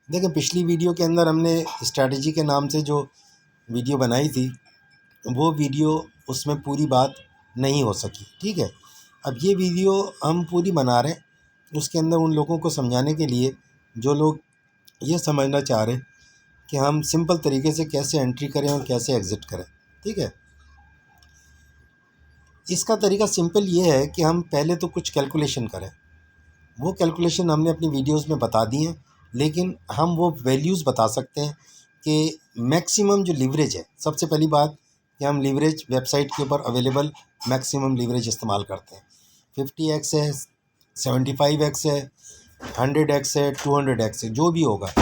देखिए, पिछली वीडियो के अंदर हमने स्ट्रैटेजी के नाम से जो वीडियो बनाई थी, वो वीडियो उसमें पूरी बात नहीं हो सकी। ठीक है, अब ये वीडियो हम पूरी बना रहे हैं, उसके अंदर उन लोगों को समझाने के लिए जो लोग ये समझना चाह रहे हैं कि हम सिंपल तरीके से कैसे एंट्री करें और कैसे एग्ज़िट करें। ठीक है, इसका तरीका सिंपल ये है कि हम पहले तो कुछ कैलकुलेशन करें। वो कैलकुलेशन हमने अपनी वीडियोस में बता दी हैं, लेकिन हम वो वैल्यूज़ बता सकते हैं कि मैक्सिमम जो लीवरेज है। सबसे पहली बात कि हम लीवरेज वेबसाइट के ऊपर अवेलेबल मैक्सिमम लीवरेज इस्तेमाल करते हैं। 50x है, 75x है, 100x है, 200x है, जो भी होगा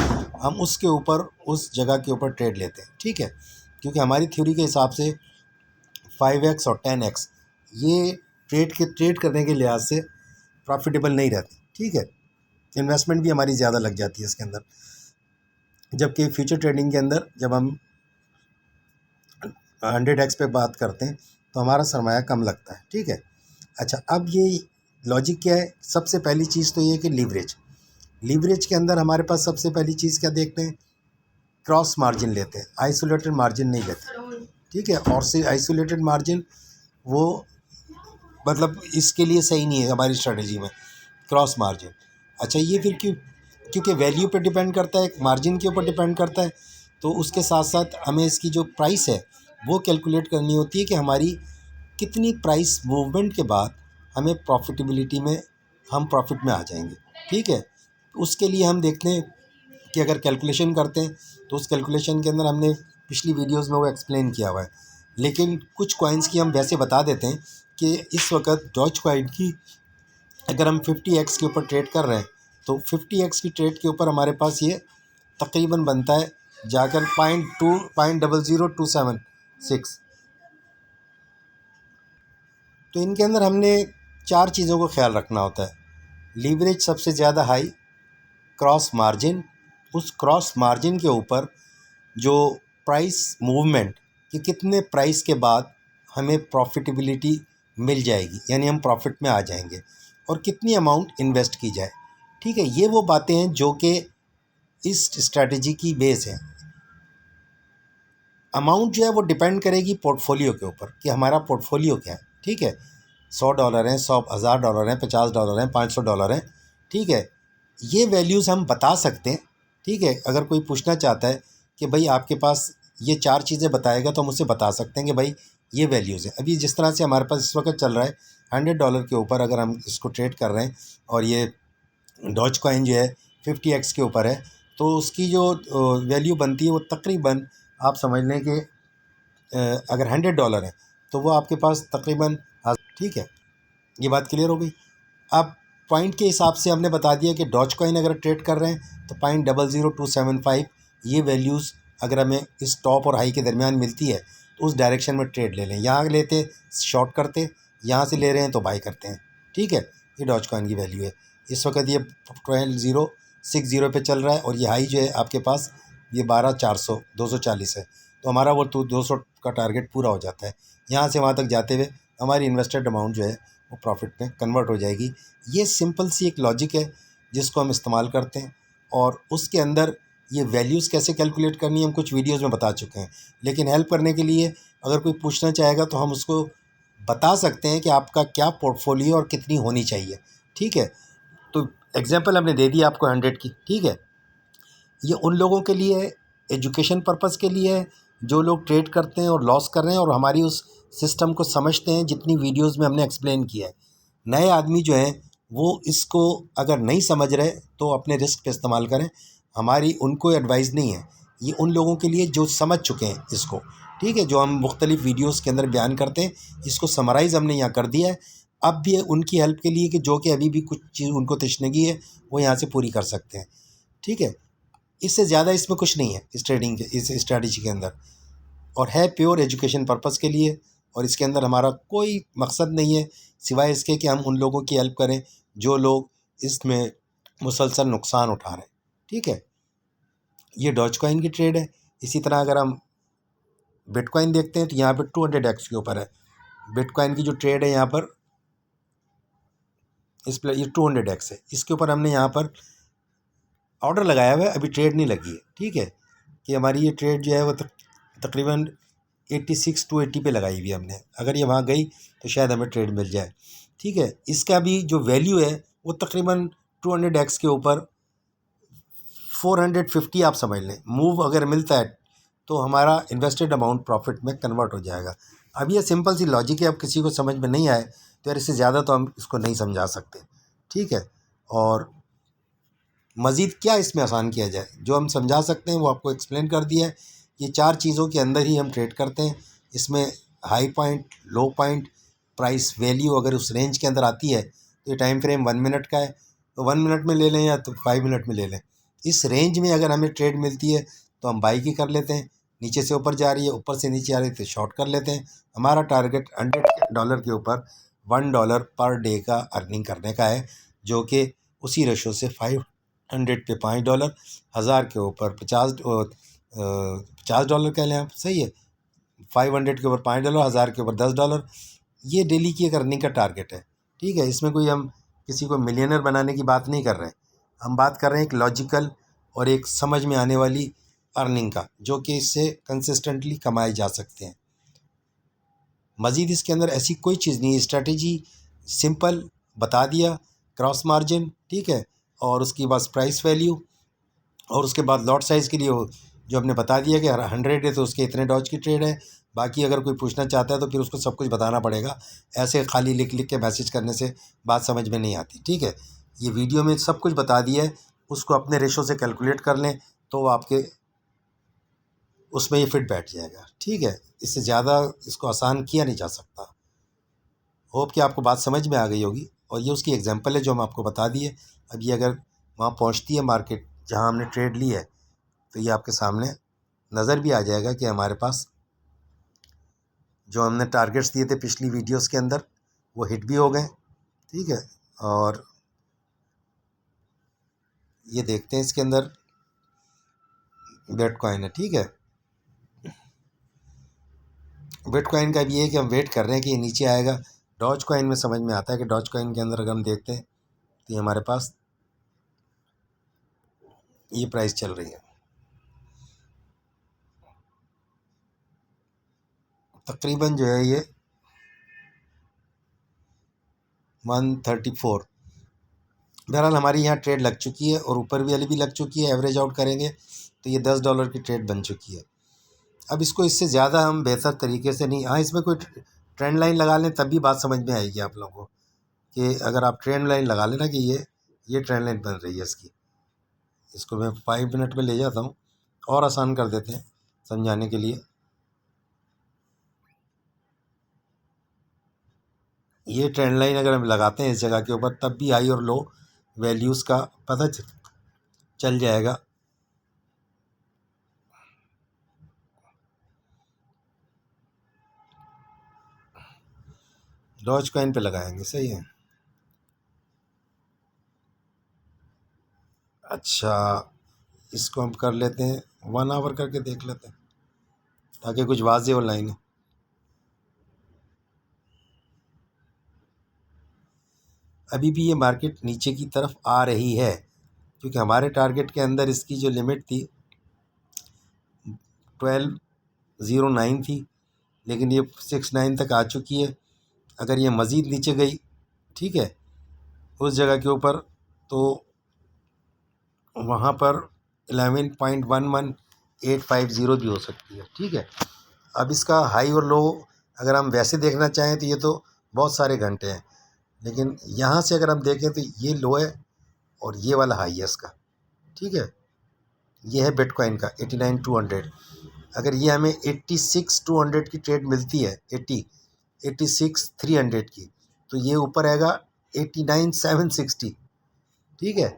हम उसके ऊपर उस जगह के ऊपर ट्रेड लेते हैं। ठीक है, क्योंकि हमारी थ्योरी के हिसाब से 5x और 10x ये ट्रेड करने के लिहाज से प्रॉफिटेबल नहीं रहती। ठीक है, इन्वेस्टमेंट भी हमारी ज़्यादा लग जाती है इसके अंदर, जबकि फ्यूचर ट्रेडिंग के अंदर जब हम 100x पे बात करते हैं तो हमारा सरमाया कम लगता है। ठीक है, अच्छा, अब ये लॉजिक क्या है? सबसे पहली चीज़ तो ये है कि लीवरेज के अंदर हमारे पास सबसे पहली चीज़ क्या देखते हैं? क्रॉस मार्जिन लेते हैं, आइसोलेटेड मार्जिन नहीं लेते। ठीक है, और से आइसोलेटेड मार्जिन वो मतलब इसके लिए सही नहीं है हमारी स्ट्रेटजी में, क्रॉस मार्जिन। अच्छा, ये फिर क्यों? क्योंकि वैल्यू पे डिपेंड करता है, मार्जिन के ऊपर डिपेंड करता है। तो उसके साथ साथ हमें इसकी जो प्राइस है वो कैलकुलेट करनी होती है कि हमारी कितनी प्राइस मूवमेंट के बाद हमें प्रॉफिटेबिलिटी में, हम प्रॉफिट में आ जाएंगे। ठीक है, तो उसके लिए हम देखते हैं कि अगर कैलकुलेशन करते हैं तो उस कैलकुलेशन के अंदर हमने पिछली वीडियोस में वो एक्सप्लेन किया हुआ है। लेकिन कुछ कॉइन्स की हम वैसे बता देते हैं कि इस वक्त डॉज कॉइन की अगर हम 50x के ऊपर ट्रेड कर रहे हैं तो 50x की ट्रेड के ऊपर हमारे पास ये तकरीबन बनता है जाकर 0.000276। तो इनके अंदर हमने चार चीज़ों को ख्याल रखना होता है। लीवरेज सबसे ज़्यादा हाई, क्रॉस मार्जिन, उस क्रॉस मार्जिन के ऊपर जो प्राइस मूवमेंट कि कितने प्राइस के बाद हमें प्रॉफिटेबिलिटी मिल जाएगी, यानी हम प्रॉफिट में आ जाएंगे, और कितनी अमाउंट इन्वेस्ट की जाए। ठीक है, ये वो बातें हैं जो कि इस स्ट्रैटेजी की बेस है। अमाउंट जो है वो डिपेंड करेगी पोर्टफोलियो के ऊपर कि हमारा पोर्टफोलियो क्या है। ठीक है, $100 हैं, 100,000 हैं, $50 हैं, $500 हैं। ठीक है, ये वैल्यूज़ हम बता सकते हैं। ठीक है, अगर कोई पूछना चाहता है कि भाई आपके पास ये चार चीज़ें बताएगा तो हम उससे बता सकते हैं कि भाई ये वैल्यूज़ हैं। अभी जिस तरह से हमारे पास इस वक्त चल रहा है $100 के ऊपर अगर हम इसको ट्रेड कर रहे हैं और ये डॉज कॉइन जो है 50x के ऊपर है, तो उसकी जो वैल्यू बनती है वो तकरीबन आप समझ लें कि अगर $100 है तो वो आपके पास तकरीबन ठीक है, ये बात क्लियर हो गई। अब पॉइंट के हिसाब से हमने बता दिया कि डॉज कॉइन अगर ट्रेड कर रहे हैं तो 0.00275 ये वैल्यूज़ अगर हमें इस टॉप और हाई के दरमियान मिलती है तो उस डायरेक्शन में ट्रेड ले लें। यहाँ लेते शॉर्ट करते, यहाँ से ले रहे हैं तो बाई करते हैं। ठीक है, ये डॉज कॉइन की वैल्यू है। इस वक्त ये 12060 पे चल रहा है और ये हाई जो है आपके पास ये 12400 240 है। तो हमारा वो 200 का टारगेट पूरा हो जाता है। यहाँ से वहाँ तक जाते हुए हमारी इन्वेस्टेड अमाउंट जो है वो प्रॉफिट में कन्वर्ट हो जाएगी। ये सिंपल सी एक लॉजिक है जिसको हम इस्तेमाल करते हैं, और उसके अंदर ये वैल्यूज़ कैसे कैलकुलेट करनी है हम कुछ वीडियोज़ में बता चुके हैं। लेकिन हेल्प करने के लिए अगर कोई पूछना चाहेगा तो हम उसको बता सकते हैं कि आपका क्या पोर्टफोलियो और कितनी होनी चाहिए। ठीक है, तो एग्जांपल हमने दे दी आपको 100 की। ठीक है, ये उन लोगों के लिए है, एजुकेशन पर्पस के लिए है, जो लोग ट्रेड करते हैं और लॉस कर रहे हैं और हमारी उस सिस्टम को समझते हैं जितनी वीडियोस में हमने एक्सप्लेन किया है। नए आदमी जो हैं वो इसको अगर नहीं समझ रहे तो अपने रिस्क पे इस्तेमाल करें, हमारी उनको एडवाइस नहीं है। ये उन लोगों के लिए जो समझ चुके हैं इसको। ठीक है, जो हम मुख्तलिफ वीडियोस के अंदर बयान करते हैं इसको समराइज़ हमने यहाँ कर दिया है। अब भी उनकी हेल्प के लिए कि जो कि अभी भी कुछ चीज़ उनको तशनगी है वो यहाँ से पूरी कर सकते हैं। ठीक है, इससे ज़्यादा इसमें कुछ नहीं है इस ट्रेडिंग के, इस स्ट्रैटेजी के अंदर, और है प्योर एजुकेशन पर्पस के लिए। और इसके अंदर हमारा कोई मकसद नहीं है सिवाय इसके कि हम उन लोगों की हेल्प करें जो लोग इसमें मुसलसल नुकसान उठा रहे हैं। ठीक है, ये डॉज कॉइन की ट्रेड है। इसी तरह अगर हम बिटकॉइन देखते हैं तो यहाँ पर 200x के ऊपर है बिटकॉइन की जो ट्रेड है। यहाँ पर इस पर ये 200x है, इसके ऊपर हमने यहाँ पर ऑर्डर लगाया हुआ है, अभी ट्रेड नहीं लगी है, ठीक है, कि हमारी ये ट्रेड जो है वो तकरीबन 86 टू 80 पे लगाई हुई है हमने। अगर ये वहाँ गई तो शायद हमें ट्रेड मिल जाए, ठीक है। इसका भी जो वैल्यू है वो तकरीबन 200x के ऊपर 450 आप समझ लें। मूव अगर मिलता है तो हमारा इन्वेस्टेड अमाउंट प्रॉफिट में कन्वर्ट हो जाएगा। अब ये सिंपल सी लॉजिक है, अब किसी को समझ में नहीं आए तो यार इससे ज़्यादा तो हम इसको नहीं समझा सकते, ठीक है। और मज़ीद क्या इसमें आसान किया जाए, जो हम समझा सकते हैं वो आपको एक्सप्लेन कर दिया है। ये 4 चीज़ों के अंदर ही हम ट्रेड करते हैं। इसमें हाई पॉइंट, लो पॉइंट, प्राइस वैल्यू अगर उस रेंज के अंदर आती है तो ये टाइम फ्रेम 1 मिनट का है, तो 1 मिनट में ले लें या तो 5 मिनट में ले लें। इस रेंज में अगर हमें ट्रेड मिलती है तो हम बाई की कर लेते हैं, नीचे से ऊपर जा रही है, ऊपर से नीचे आ रही है तो शॉर्ट कर लेते हैं। हमारा टारगेट $100 के ऊपर $1 पर डे का अर्निंग करने का है, जो कि उसी रेशो से 500 पे $5, 1000 के ऊपर 50 कह लें आप, सही है। 500 के ऊपर $5, 1000 के ऊपर $10, ये डेली की एक अर्निंग का टारगेट है, ठीक है। इसमें कोई हम किसी को मिलियनर बनाने की बात नहीं कर रहे हैं, हम बात कर रहे हैं एक लॉजिकल और एक समझ में आने वाली अर्निंग का, जो कि इससे कंसिस्टेंटली कमाए जा सकते हैं। मज़ीद इसके अंदर ऐसी कोई चीज़ नहीं है, स्ट्रैटेजी सिंपल बता दिया, क्रॉस मार्जिन, ठीक है, और उसके बाद प्राइस वैल्यू, और उसके बाद लॉट साइज़ के लिए जो हमने बता दिया कि 100 है तो उसके इतने डॉज की ट्रेड है। बाकी अगर कोई पूछना चाहता है तो फिर उसको सब कुछ बताना पड़ेगा, ऐसे खाली लिख लिख के मैसेज करने से बात समझ में नहीं आती, ठीक है। ये वीडियो में सब कुछ बता दिया है, उसको अपने रेशो से कैलकुलेट कर लें तो आपके उसमें ये फिट बैठ जाएगा, ठीक है। इससे ज़्यादा इसको आसान किया नहीं जा सकता। होप कि आपको बात समझ में आ गई होगी, और ये उसकी एग्जांपल है जो हम आपको बता दिए। अब ये अगर वहाँ पहुँचती है मार्केट जहाँ हमने ट्रेड ली है तो ये आपके सामने नज़र भी आ जाएगा कि हमारे पास जो हमने टारगेट्स दिए थे पिछली वीडियोस के अंदर वो हिट भी हो गए, ठीक है। और ये देखते हैं इसके अंदर बिटकॉइन है, ठीक है। बिटकॉइन का भी ये है कि हम वेट कर रहे हैं कि ये नीचे आएगा। डॉज कॉइन में समझ में आता है कि डॉज कॉइन के अंदर अगर हम देखते हैं तो ये हमारे पास ये प्राइस चल रही है तकरीबन जो है ये 134। बहरहाल हमारी यहाँ ट्रेड लग चुकी है और ऊपर वाली भी लग चुकी है। एवरेज आउट करेंगे तो ये $10 की ट्रेड बन चुकी है। अब इसको इससे ज़्यादा हम बेहतर तरीके से नहीं, हाँ इसमें कोई ट्रेंड लाइन लगा लें तब भी बात समझ में आएगी आप लोगों को, कि अगर आप ट्रेंड लाइन लगा लेना कि ये ट्रेंड लाइन बन रही है इसकी। इसको मैं 5 मिनट में ले जाता हूँ और आसान कर देते हैं समझाने के लिए। ये ट्रेंड लाइन अगर हम लगाते हैं इस जगह के ऊपर तब भी हाई और लो वैल्यूज़ का पता चल जाएगा। डॉज कॉइन पे लगाएंगे, सही है। अच्छा, इसको हम कर लेते हैं 1 आवर करके देख लेते हैं ताकि कुछ वाज़ेह हो लाइन। अभी भी ये मार्केट नीचे की तरफ आ रही है क्योंकि हमारे टारगेट के अंदर इसकी जो लिमिट थी 1209 थी, लेकिन ये 69 तक आ चुकी है। अगर ये मज़ीद नीचे गई, ठीक है, उस जगह के ऊपर, तो वहाँ पर 11.11850 भी हो सकती है, ठीक है। अब इसका हाई और लो अगर हम वैसे देखना चाहें तो ये तो बहुत सारे घंटे हैं, लेकिन यहाँ से अगर हम देखें तो ये लो है और ये वाला हाई है इसका, ठीक है। ये है बिटकॉइन का 89,200। अगर ये हमें 86,200 की ट्रेड मिलती है, 86,300 की, तो ये ऊपर आएगा 89,760, ठीक है।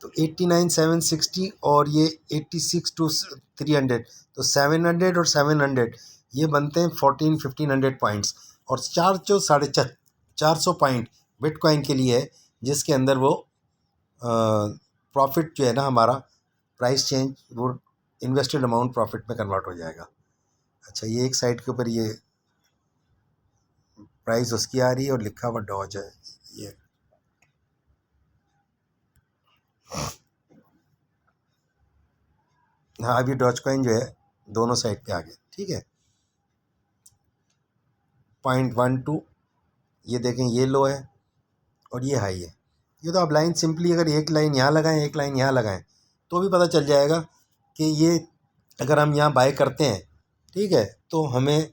तो 89,760 और ये 86,300, तो 700 और 700 ये बनते हैं 1,500 पॉइंट्स। और 400 पॉइंट बिटकॉइन के लिए है, जिसके अंदर वो प्रॉफिट जो है ना हमारा प्राइस चेंज वो इन्वेस्टेड अमाउंट प्रॉफिट में कन्वर्ट हो जाएगा। अच्छा, ये एक साइड के ऊपर ये प्राइस उसकी आ रही है और लिखा हुआ डॉज है। ये हाँ, अभी डॉज कॉइन जो है दोनों साइड पे आ गया, ठीक है। 0.12 ये देखें, ये लो है और ये हाई है। ये तो आप लाइन सिंपली अगर एक लाइन यहाँ लगाएं, एक लाइन यहाँ लगाएं, तो भी पता चल जाएगा कि ये अगर हम यहाँ बाय करते हैं, ठीक है, तो हमें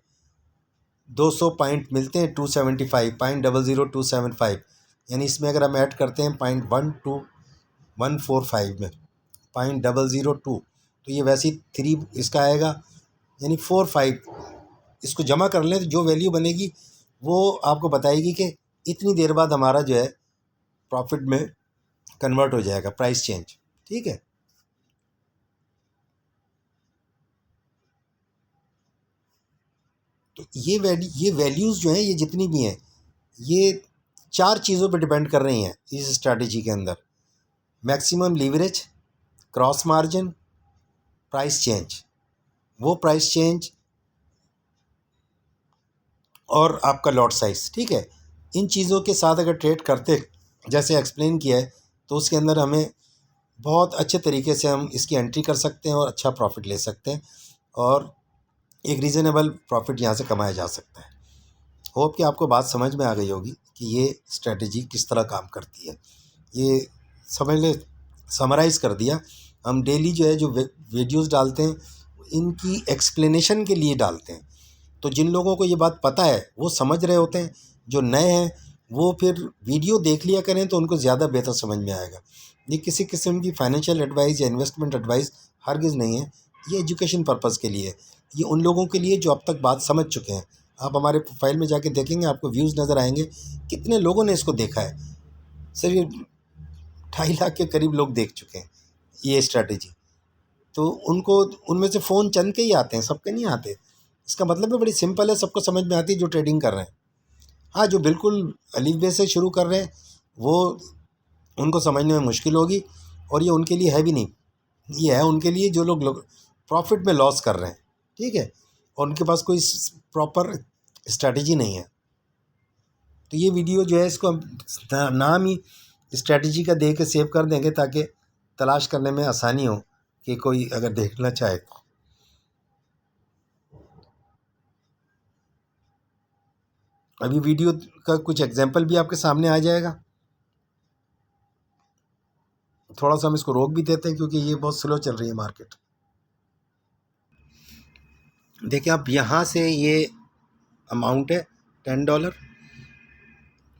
200 पॉइंट मिलते हैं, 275 0.00275, यानी इसमें अगर हम ऐड करते हैं 0.12145 में 0.002, तो ये वैसे ही 3 इसका आएगा, यानी 4-5 इसको जमा कर लें तो जो वैल्यू बनेगी वो आपको बताएगी कि इतनी देर बाद हमारा जो है प्रॉफिट में कन्वर्ट हो जाएगा, प्राइस चेंज, ठीक है। तो ये वैल्यूज़ जो हैं, ये जितनी भी हैं, ये 4 चीज़ों पे डिपेंड कर रही हैं इस स्ट्रैटेजी के अंदर: maximum leverage, cross margin, price change, वो प्राइस चेंज और आपका लॉट साइज़, ठीक है। इन चीज़ों के साथ अगर ट्रेड करते, जैसे एक्सप्लेन किया है, तो उसके अंदर हमें बहुत अच्छे तरीके से हम इसकी एंट्री कर सकते हैं और अच्छा प्रॉफिट ले सकते हैं और एक रीज़नेबल प्रॉफिट यहाँ से कमाया जा सकता है। होप कि आपको बात समझ में आ गई होगी कि ये स्ट्रेटजी किस तरह काम करती है। ये समझ ले, समराइज़ कर दिया। हम डेली जो है जो वीडियोस डालते हैं, इनकी एक्सप्लेनेशन के लिए डालते हैं, तो जिन लोगों को ये बात पता है वो समझ रहे होते हैं, जो नए हैं वो फिर वीडियो देख लिया करें तो उनको ज़्यादा बेहतर समझ में आएगा। ये किसी किस्म की फाइनेंशियल एडवाइस या इन्वेस्टमेंट एडवाइस हरगिज़ नहीं है, ये एजुकेशन पर्पज़ के लिए है। ये उन लोगों के लिए जो अब तक बात समझ चुके हैं। आप हमारे प्रोफाइल में जाके देखेंगे, आपको व्यूज़ नज़र आएंगे, कितने लोगों ने इसको देखा है। सर ये 2.5 लाख के करीब लोग देख चुके हैं ये स्ट्रैटेजी। तो उनको उनमें से फ़ोन चंद के ही आते हैं, सबके नहीं आते। इसका मतलब है बड़ी सिंपल है, सबको समझ में आती है जो ट्रेडिंग कर रहे हैं। हाँ, जो बिल्कुल अलीफ बे से शुरू कर रहे हैं वो, उनको समझने में मुश्किल होगी, और ये उनके लिए है भी नहीं। ये है उनके लिए जो लोग प्रॉफिट में लॉस कर रहे हैं, ठीक है, और उनके पास कोई प्रॉपर स्ट्रैटेजी नहीं है। तो ये वीडियो जो है इसको हम नाम ही स्ट्रैटेजी का दे के सेव कर देंगे ताकि तलाश करने में आसानी हो कि कोई अगर देखना चाहे। अभी वीडियो का कुछ एग्जांपल भी आपके सामने आ जाएगा। थोड़ा सा हम इसको रोक भी देते हैं क्योंकि ये बहुत स्लो चल रही है मार्केट। देखिए आप यहाँ से ये अमाउंट है $10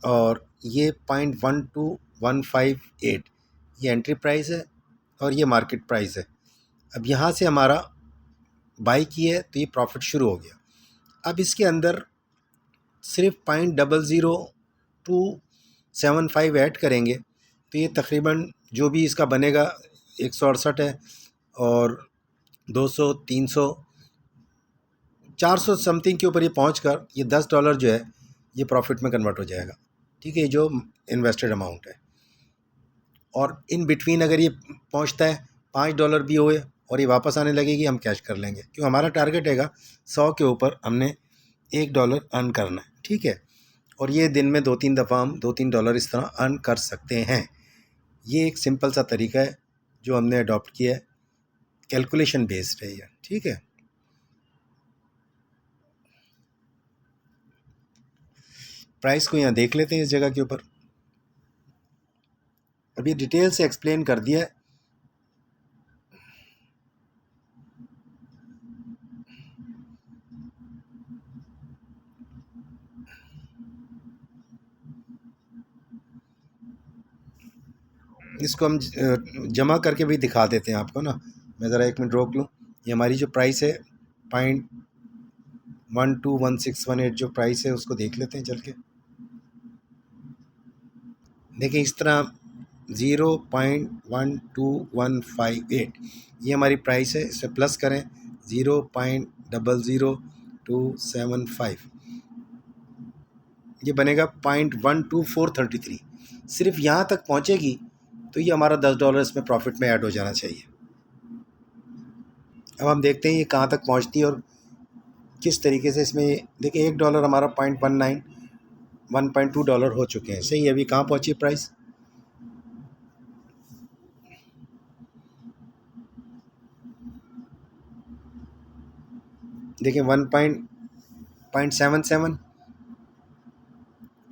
और ये 0.12158 ये एंट्री प्राइस है और ये मार्केट प्राइस है। अब यहाँ से हमारा बाई की है तो ये प्रॉफिट शुरू हो गया। अब इसके अंदर सिर्फ 0.00275 ऐड करेंगे तो ये तकरीबन जो भी इसका बनेगा 168 है और 200, 300, 400 समथिंग के ऊपर ये पहुँच कर ये $10 जो है ये प्रॉफिट में कन्वर्ट हो जाएगा, ठीक है, ये जो इन्वेस्टेड अमाउंट है। और इन बिटवीन अगर ये पहुँचता है $5 भी हुए और ये वापस आने लगेगी, हम कैश कर लेंगे, क्यों हमारा टारगेट हैगा 100 के ऊपर हमने $1 अर्न करना है, ठीक है। और ये दिन में 2-3 दफ़ा हम $2-3 इस तरह अर्न कर सकते हैं। ये एक सिंपल सा तरीका है जो हमने अडॉप्ट किया है, कैलकुलेशन बेस्ड है ये, ठीक है। प्राइस को यहाँ देख लेते हैं इस जगह के ऊपर। अभी डिटेल से एक्सप्लेन कर दिया है। इसको हम जमा करके भी दिखा देते हैं आपको ना। मैं ज़रा 1 मिनट रोक लूँ। ये हमारी जो प्राइस है 0.121618 जो प्राइस है उसको देख लेते हैं चल के। देखिए इस तरह 0.12158 ये हमारी प्राइस है, इसे प्लस करें 0.00275 ये बनेगा 0.12433। सिर्फ यहाँ तक पहुँचेगी तो ये हमारा $10 इसमें प्रॉफिट में ऐड हो जाना चाहिए। अब हम देखते हैं ये कहाँ तक पहुँचती है और किस तरीके से इसमें। देखिए $1 हमारा 0.19 $1.2 हो चुके हैं, सही। अभी कहाँ पहुँची प्राइस, देखें 1.77,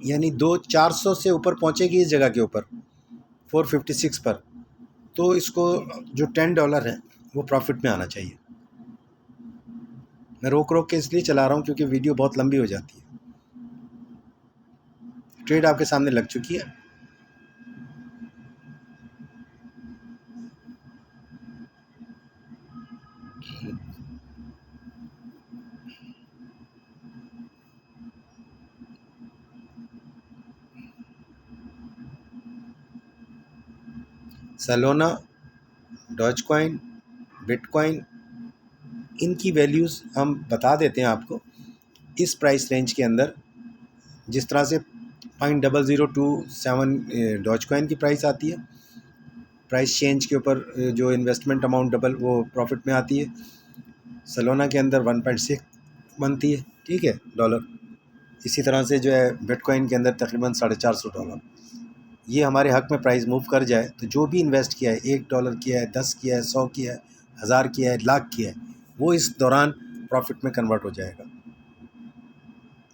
यानी 400 से ऊपर पहुंचेगी इस जगह के ऊपर 456 पर, तो इसको जो $10 है वो प्रॉफिट में आना चाहिए। मैं रोक रोक के इसलिए चला रहा हूँ क्योंकि वीडियो बहुत लंबी हो जाती है। ट्रेड आपके सामने लग चुकी है। सोलाना, डॉजकॉइन, बिटकॉइन, इनकी वैल्यूज़ हम बता देते हैं आपको इस प्राइस रेंज के अंदर। जिस तरह से 0.0027 डॉजकॉइन की प्राइस आती है, प्राइस चेंज के ऊपर जो इन्वेस्टमेंट अमाउंट डबल वो प्रॉफिट में आती है। सोलाना के अंदर 1.6 बनती है, ठीक है, डॉलर। इसी तरह से जो है बिटकॉइन के अंदर तकरीबन $450। ये हमारे हक़ में प्राइस मूव कर जाए तो जो भी इन्वेस्ट किया है, $1 किया है, 10 किया है, 100 किया है, 1000 किया है, लाख किया है, वो इस दौरान प्रॉफिट में कन्वर्ट हो जाएगा।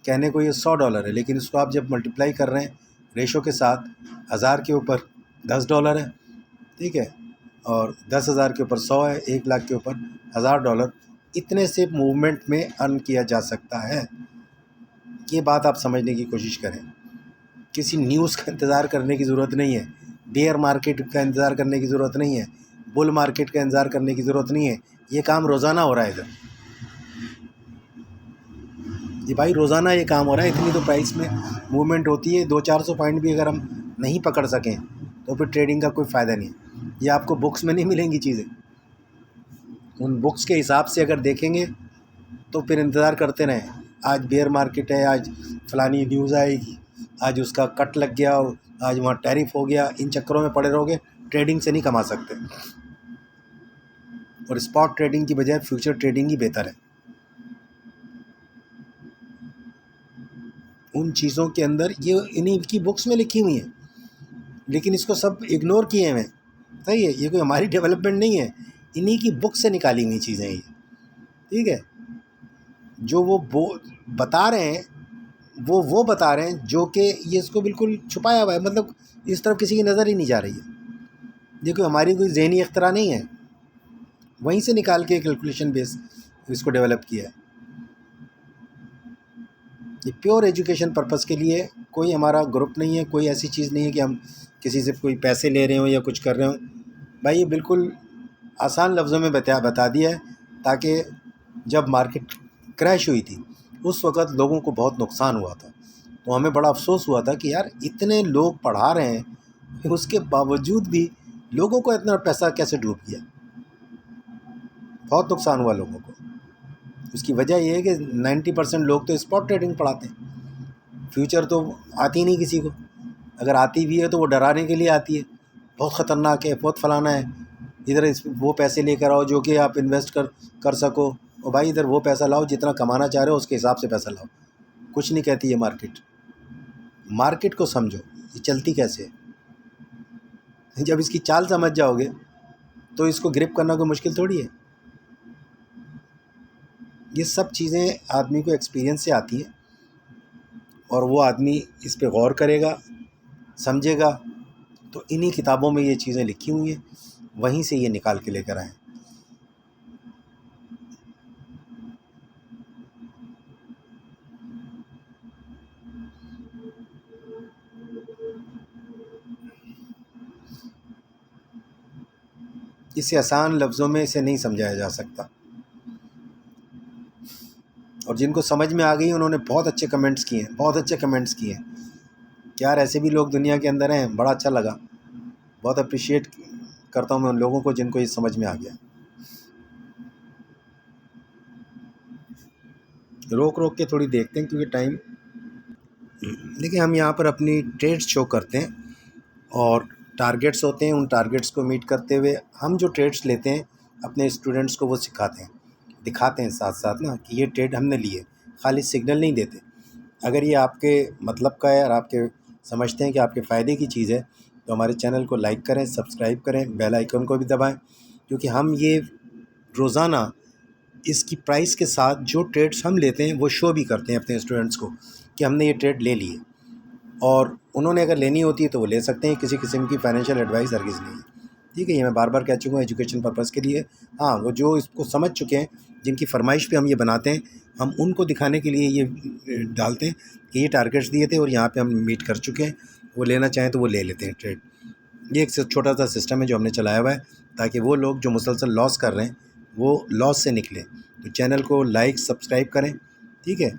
कहने को ये $100 है, लेकिन इसको आप जब मल्टीप्लाई कर रहे हैं रेशो के साथ, 1000 के ऊपर $10 है, ठीक है, और 10,000 के ऊपर 100 है, 1 लाख के ऊपर $1000, इतने से मूवमेंट में अर्न किया जा सकता है। ये बात आप समझने की कोशिश करें। किसी न्यूज़ का इंतज़ार करने की ज़रूरत नहीं है, बेयर मार्केट का इंतज़ार करने की ज़रूरत नहीं है, बुल मार्केट का इंतज़ार करने की ज़रूरत नहीं है। ये काम रोज़ाना हो रहा है इधर, ये भाई रोज़ाना ये काम हो रहा है। इतनी तो प्राइस में मूवमेंट होती है। 200-400 पॉइंट भी अगर हम नहीं पकड़ सकें तो फिर ट्रेडिंग का कोई फ़ायदा नहीं है। ये आपको बुक्स में नहीं मिलेंगी चीज़ें। उन बुक्स के हिसाब से अगर देखेंगे तो फिर इंतज़ार करते रहें, आज बेयर मार्केट है, आज फ़लानी न्यूज़ आएगी, आज उसका कट लग गया और आज वहाँ टैरिफ हो गया, इन चक्करों में पड़े रहोगे, ट्रेडिंग से नहीं कमा सकते। और स्पॉट ट्रेडिंग की बजाय फ्यूचर ट्रेडिंग ही बेहतर है। उन चीज़ों के अंदर ये इन्हीं की बुक्स में लिखी हुई हैं, लेकिन इसको सब इग्नोर किए हैं। सही है, ये कोई हमारी डेवलपमेंट नहीं है, इन्हीं की बुक से निकाली हुई चीज़ें ये, ठीक है। जो वो बता रहे हैं वो बता रहे हैं जो कि ये इसको बिल्कुल छुपाया हुआ है, मतलब इस तरफ किसी की नज़र ही नहीं जा रही है। ये कोई हमारी कोई ज़हनी अख्तरा नहीं है, वहीं से निकाल के कैलकुलेशन बेस इसको डेवलप किया है। ये प्योर एजुकेशन पर्पस के लिए, कोई हमारा ग्रुप नहीं है, कोई ऐसी चीज़ नहीं है कि हम किसी से कोई पैसे ले रहे हों या कुछ कर रहे हों। भाई ये बिल्कुल आसान लफ्ज़ों में बता दिया है, ताकि जब मार्केट क्रैश हुई थी उस वक़्त लोगों को बहुत नुकसान हुआ था, तो हमें बड़ा अफसोस हुआ था कि यार इतने लोग पढ़ा रहे हैं, उसके बावजूद भी लोगों को इतना पैसा कैसे डूब गया। बहुत नुकसान हुआ लोगों को। उसकी वजह यह है कि 90% लोग तो स्पॉट ट्रेडिंग पढ़ाते हैं, फ्यूचर तो आती नहीं किसी को। अगर आती भी है तो वो डराने के लिए आती है, बहुत ख़तरनाक है, बहुत फलाना है, इधर वो पैसे लेकर आओ जो कि आप इन्वेस्ट कर सको। और भाई इधर वो पैसा लाओ जितना कमाना चाह रहे हो, उसके हिसाब से पैसा लाओ। कुछ नहीं कहती ये मार्केट। मार्केट को समझो, ये चलती कैसे है। जब इसकी चाल समझ जाओगे तो इसको ग्रिप करना कोई मुश्किल थोड़ी है। ये सब चीज़ें आदमी को एक्सपीरियंस से आती हैं, और वो आदमी इस पे गौर करेगा, समझेगा। तो इन्हीं किताबों में ये चीज़ें लिखी हुई हैं, वहीं से ये निकाल के लेकर आए। इसे आसान लफ्ज़ों में इसे नहीं समझाया जा सकता, और जिनको समझ में आ गई उन्होंने बहुत अच्छे कमेंट्स किए हैं, बहुत अच्छे कमेंट्स किए हैं। यार ऐसे भी लोग दुनिया के अंदर हैं, बड़ा अच्छा लगा। बहुत अप्रिशिएट करता हूँ मैं उन लोगों को जिनको ये समझ में आ गया। रोक रोक के थोड़ी देखते हैं क्योंकि टाइम। देखिए हम यहाँ पर अपनी ट्रेड्स शो करते हैं और टारगेट्स होते हैं, उन टारगेट्स को मीट करते हुए हम जो ट्रेड्स लेते हैं अपने स्टूडेंट्स को वो सिखाते हैं, दिखाते हैं साथ साथ ना कि ये ट्रेड हमने लिए। खाली सिग्नल नहीं देते। अगर ये आपके मतलब का है और आपके समझते हैं कि आपके फ़ायदे की चीज़ है तो हमारे चैनल को लाइक करें, सब्सक्राइब करें, बेल आइकन को भी दबाएं, क्योंकि हम ये रोज़ाना इसकी प्राइस के साथ जो ट्रेड्स हम लेते हैं वो शो भी करते हैं अपने स्टूडेंट्स को कि हमने ये ट्रेड ले लिए, और उन्होंने अगर लेनी होती है तो वो ले सकते हैं। किसी किस्म की फाइनेंशियल एडवाइस हरगिज़ नहीं है, ठीक है। ये मैं बार बार कह चुका हूँ एजुकेशन पर्पज़ के लिए। हाँ, वो जो इसको समझ चुके हैं, जिनकी फरमाइश पे हम ये बनाते हैं, हम उनको दिखाने के लिए ये डालते हैं कि ये टारगेट्स दिए थे और यहाँ पे हम मीट कर चुके हैं, वो लेना चाहें तो वो ले लेते हैं ट्रेड। ये एक छोटा सा सिस्टम है जो हमने चलाया हुआ है, ताकि वो लोग जो मुसलसल लॉस कर रहे हैं वो लॉस से निकलें। तो चैनल को लाइक सब्सक्राइब करें, ठीक है,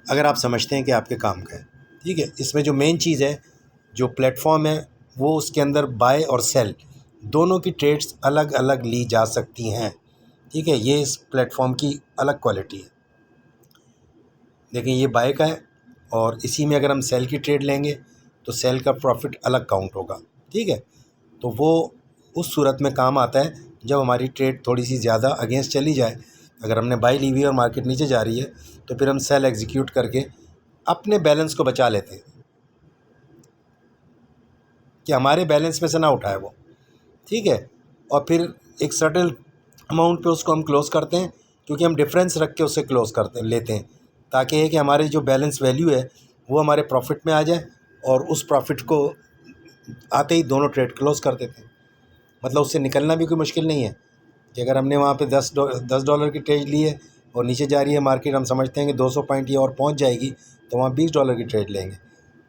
अगर आप समझते हैं कि आपके काम का है, ठीक है। इसमें जो मेन चीज़ है, जो प्लेटफॉर्म है, वो उसके अंदर बाय और सेल दोनों की ट्रेड्स अलग अलग ली जा सकती हैं, ठीक है। ये इस प्लेटफॉर्म की अलग क्वालिटी है। देखिए ये बाय का है, और इसी में अगर हम सेल की ट्रेड लेंगे तो सेल का प्रॉफिट अलग काउंट होगा, ठीक है। तो वो उस सूरत में काम आता है जब हमारी ट्रेड थोड़ी सी ज़्यादा अगेंस्ट चली जाए। अगर हमने बाई ली हुई है और मार्केट नीचे जा रही है तो फिर हम सेल एग्जीक्यूट करके अपने बैलेंस को बचा लेते हैं कि हमारे बैलेंस में से ना उठाए वो, ठीक है। और फिर एक सर्टेन अमाउंट पे उसको हम क्लोज़ करते हैं, क्योंकि हम डिफरेंस रख के उससे क्लोज़ करते लेते हैं, ताकि ये कि हमारे जो बैलेंस वैल्यू है वो हमारे प्रॉफिट में आ जाए, और उस प्रॉफिट को आते ही दोनों ट्रेड क्लोज़ कर देते हैं। मतलब उससे निकलना भी कोई मुश्किल नहीं है कि अगर हमने वहाँ पे $10 की ट्रेड ली है और नीचे जा रही है मार्केट, हम समझते हैं कि 200 पॉइंट ये और पहुँच जाएगी, तो वहाँ $20 की ट्रेड लेंगे।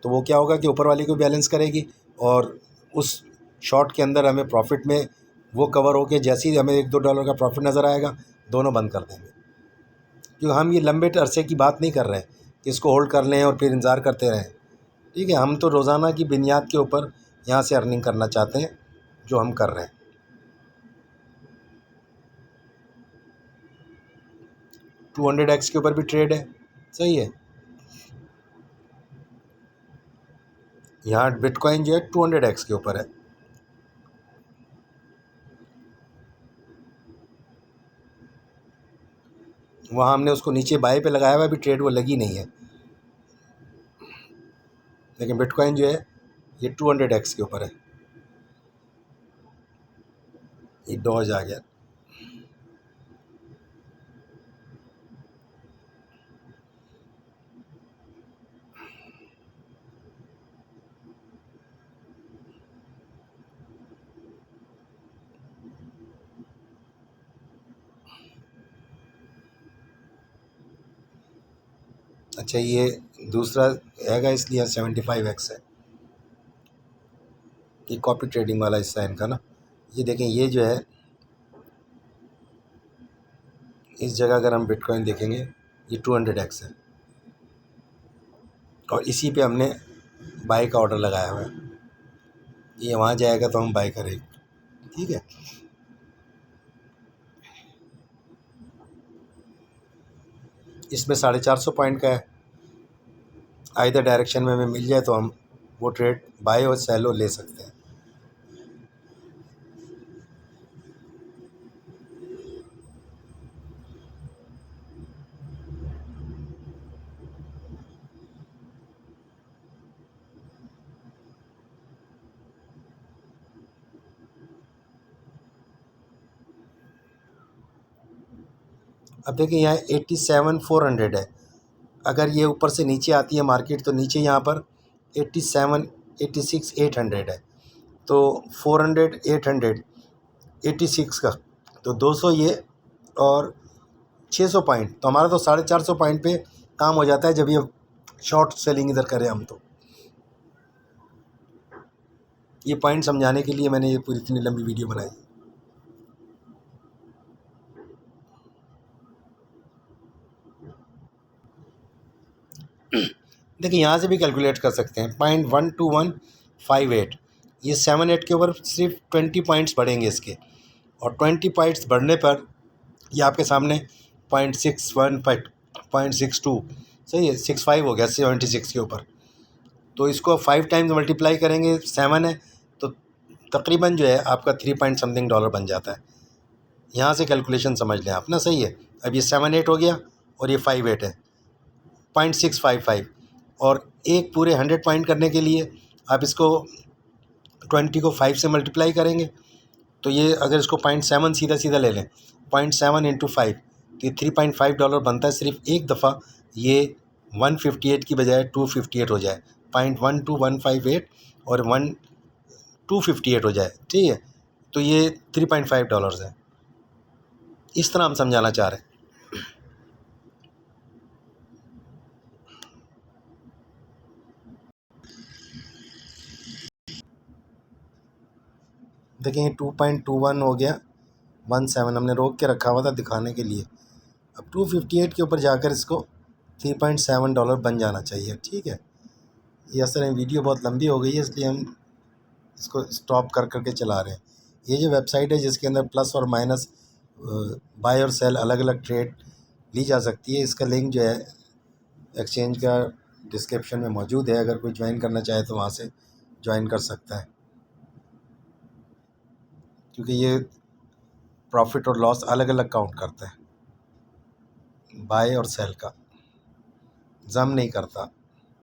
तो वो क्या होगा कि ऊपर वाली को बैलेंस करेगी, और उस शॉर्ट के अंदर हमें प्रॉफिट में वो कवर हो के जैसे ही हमें $1-2 का प्रॉफिट नज़र आएगा, दोनों बंद कर देंगे। क्योंकि हम ये लंबे अरसे की बात नहीं कर रहे हैं कि इसको होल्ड कर लें और फिर इंतज़ार करते रहें, ठीक है। हम तो रोज़ाना की बुनियाद के ऊपर यहाँ से अर्निंग करना चाहते हैं, जो हम कर रहे हैं। 200x के ऊपर भी ट्रेड है, सही है। यहाँ बिटकॉइन जो है 200x के ऊपर है। वहाँ हमने उसको नीचे बाय पे लगाया हुआ, भी ट्रेड वो लगी नहीं है, लेकिन बिटकॉइन जो है ये 200x के ऊपर है। ये डॉज आ गया। अच्छा, ये दूसरा हैगा, इसलिए 75x है। ये कॉपी ट्रेडिंग वाला हिस्सा है इनका ना। ये देखें, ये जो है इस जगह अगर हम बिटकॉइन देखेंगे, ये 200x है, और इसी पे हमने बाय का ऑर्डर लगाया हुआ है। ये वहाँ जाएगा तो हम बाय करेंगे, ठीक है। इसमें 450 पॉइंट का है। आइदर डायरेक्शन में हमें मिल जाए तो हम वो ट्रेड बाय और सेलो ले सकते हैं। अब देखिए यहाँ 87,400 है। अगर ये ऊपर से नीचे आती है मार्केट तो नीचे यहाँ पर 87, 86, 800 है। तो 400, 800, 86 का तो 200 ये, और 600 पॉइंट, तो हमारा तो 450 पॉइंट पे काम हो जाता है जब ये शॉर्ट सेलिंग इधर करें हम। तो ये पॉइंट समझाने के लिए मैंने ये पूरी इतनी लंबी वीडियो बनाई। देखिए यहाँ से भी कैलकुलेट कर सकते हैं, 0.12158, ये 7-8 के ऊपर सिर्फ 20 पॉइंट्स बढ़ेंगे इसके, और 20 पॉइंट्स बढ़ने पर ये आपके सामने 0.615, 0.62, सही है, 65 हो गया 76 के ऊपर। तो इसको 5 टाइम्स मल्टीप्लाई करेंगे, 7 है तो तकरीबन जो है आपका 3 पॉइंट समथिंग डॉलर बन जाता है। यहाँ से कैलकुलेशन समझ लें आप ना, सही है। अब ये 7-8 हो गया और ये 5-8 है, 0.655, और एक पूरे 100 पॉइंट करने के लिए आप इसको 20 को 5 से मल्टीप्लाई करेंगे, तो ये अगर इसको 0.7 सीधा सीधा ले लें, 0.7 × 5 तो ये $3.5 बनता है सिर्फ एक दफ़ा ये 158 की बजाय 258 हो जाए, 0.12158 और 258 हो जाए, ठीक है। तो ये $3.5 है। इस तरह हम समझाना चाह रहे हैं। देखें 2.21 हो गया, 17 हमने रोक के रखा हुआ था दिखाने के लिए। अब 258 के ऊपर जाकर इसको $3.7 बन जाना चाहिए, ठीक है। ये असल में वीडियो बहुत लंबी हो गई है, इसलिए हम इसको स्टॉप कर करके चला रहे हैं। ये जो वेबसाइट है जिसके अंदर प्लस और माइनस बाय और सेल अलग अलग ट्रेड ली जा सकती है, इसका लिंक जो है एक्सचेंज का डिस्क्रिप्शन में मौजूद है। अगर कोई ज्वाइन करना चाहे तो वहाँ से ज्वाइन कर सकता है, क्योंकि ये प्रॉफिट और लॉस अलग अलग काउंट करता है, बाय और सेल का जम नहीं करता।